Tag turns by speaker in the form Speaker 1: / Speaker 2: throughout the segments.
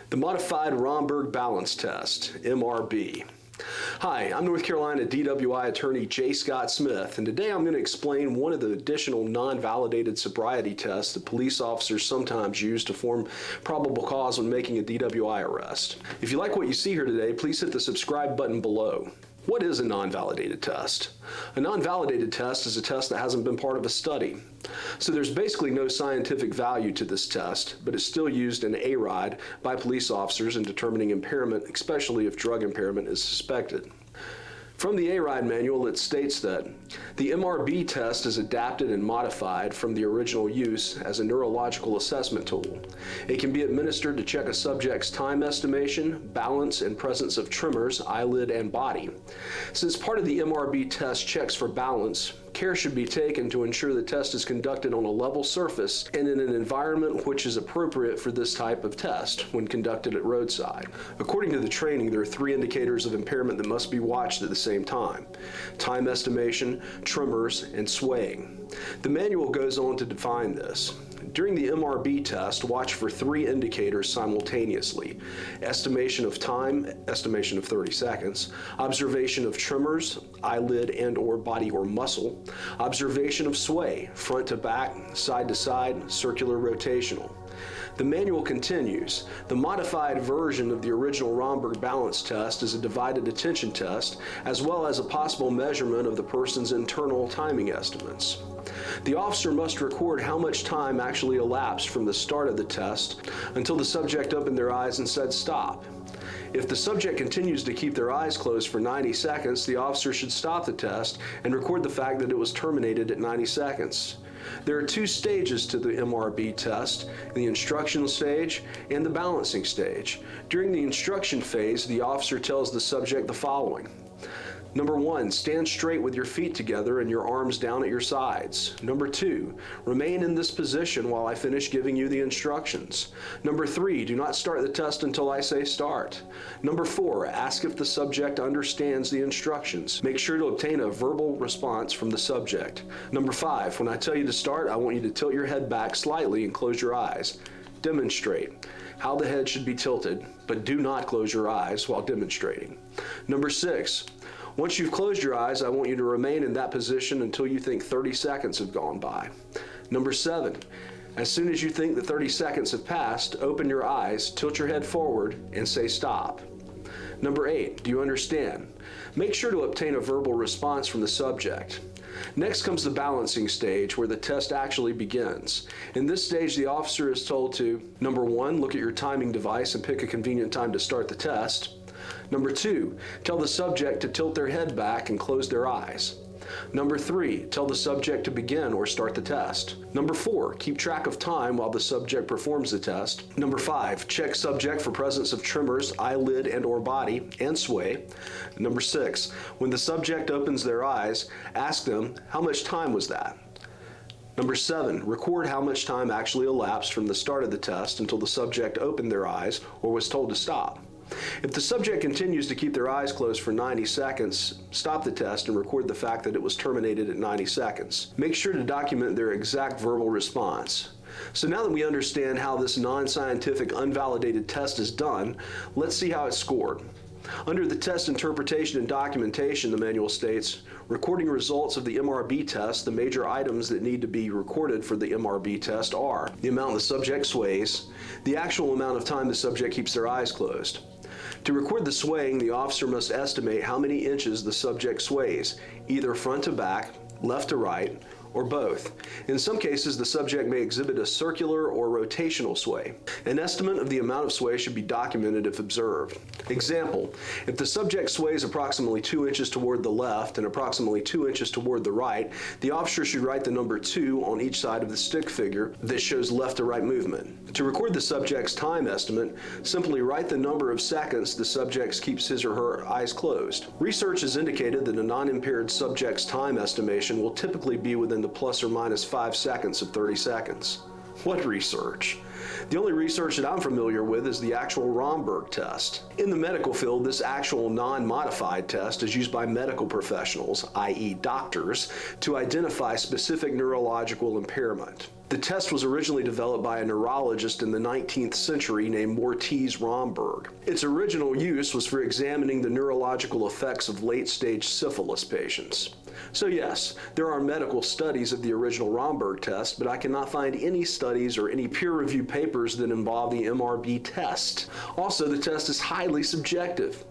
Speaker 1: The Modified Romberg Balance Test, MRB. Hi, I'm North Carolina DWI attorney J. Scott Smith, and today I'm going to explain one of the additional non-validated sobriety tests that police officers sometimes use to form probable cause when making a DWI arrest. If you like what you see here today, please hit the subscribe button below. What is a non-validated test? A non-validated test is a test that hasn't been part of a study. So there's basically no scientific value to this test, but it's still used in ARIDE by police officers in determining impairment, especially if drug impairment is suspected. From the ARIDE manual, it states that the MRB test is adapted and modified from the original use as a neurological assessment tool. It can be administered to check a subject's time estimation, balance, and presence of tremors, eyelid, and body. Since part of the MRB test checks for balance, care should be taken to ensure the test is conducted on a level surface and in an environment which is appropriate for this type of test when conducted at roadside. According to the training, there are 3 indicators of impairment that must be watched at the same time: time estimation, tremors, and swaying. The manual goes on to define this. During the MRB test, watch for 3 indicators simultaneously: estimation of time, estimation of 30 seconds, observation of tremors, eyelid and/or body or muscle, observation of sway, front to back, side to side, circular rotational. The manual continues. The modified version of the original Romberg balance test is a divided attention test, as well as a possible measurement of the person's internal timing estimates. The officer must record how much time actually elapsed from the start of the test until the subject opened their eyes and said stop. If the subject continues to keep their eyes closed for 90 seconds, the officer should stop the test and record the fact that it was terminated at 90 seconds. There are 2 stages to the MRB test: the instruction stage and the balancing stage. During the instruction phase, the officer tells the subject the following. Number 1, stand straight with your feet together and your arms down at your sides. Number 2, remain in this position while I finish giving you the instructions. Number 3, do not start the test until I say start. Number 4, ask if the subject understands the instructions. Make sure to obtain a verbal response from the subject. Number 5, when I tell you to start, I want you to tilt your head back slightly and close your eyes. Demonstrate how the head should be tilted, but do not close your eyes while demonstrating. Number 6, once you've closed your eyes, I want you to remain in that position until you think 30 seconds have gone by. Number 7, as soon as you think the 30 seconds have passed, open your eyes, tilt your head forward, and say stop. Number 8, do you understand? Make sure to obtain a verbal response from the subject. Next comes the balancing stage, where the test actually begins. In this stage, the officer is told to, number 1, look at your timing device and pick a convenient time to start the test. Number 2, tell the subject to tilt their head back and close their eyes. Number 3, tell the subject to begin or start the test. Number 4, keep track of time while the subject performs the test. Number 5, check subject for presence of tremors, eyelid and/or body, and sway. Number 6, when the subject opens their eyes, ask them, how much time was that? Number 7, record how much time actually elapsed from the start of the test until the subject opened their eyes or was told to stop. If the subject continues to keep their eyes closed for 90 seconds, stop the test and record the fact that it was terminated at 90 seconds. Make sure to document their exact verbal response. So now that we understand how this non-scientific, unvalidated test is done, let's see how it's scored. Under the test interpretation and documentation, the manual states, recording results of the MRB test, the major items that need to be recorded for the MRB test are the amount the subject sways, the actual amount of time the subject keeps their eyes closed. To record the swaying, the officer must estimate how many inches the subject sways, either front to back, left to right, or both. In some cases, the subject may exhibit a circular or rotational sway. An estimate of the amount of sway should be documented if observed. Example, if the subject sways approximately 2 inches toward the left and approximately 2 inches toward the right, the officer should write the number 2 on each side of the stick figure that shows left to right movement. To record the subject's time estimate, simply write the number of seconds the subject keeps his or her eyes closed. Research has indicated that a non-impaired subject's time estimation will typically be within the plus or minus 5 seconds of 30 seconds. What research? The only research that I'm familiar with is the actual Romberg test. In the medical field, this actual non-modified test is used by medical professionals, i.e. doctors, to identify specific neurological impairment. The test was originally developed by a neurologist in the 19th century named Mortiz Romberg. Its original use was for examining the neurological effects of late-stage syphilis patients. So yes, there are medical studies of the original Romberg test, but I cannot find any studies or any peer-reviewed papers that involve the MRB test. Also, the test is highly subjective.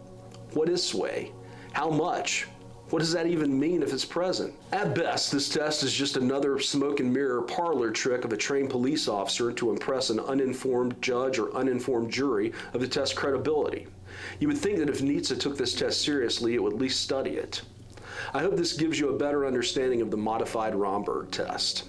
Speaker 1: What is sway? How much? What does that even mean if it's present? At best, this test is just another smoke and mirror parlor trick of a trained police officer to impress an uninformed judge or uninformed jury of the test's credibility. You would think that if NHTSA took this test seriously, it would at least study it. I hope this gives you a better understanding of the modified Romberg test.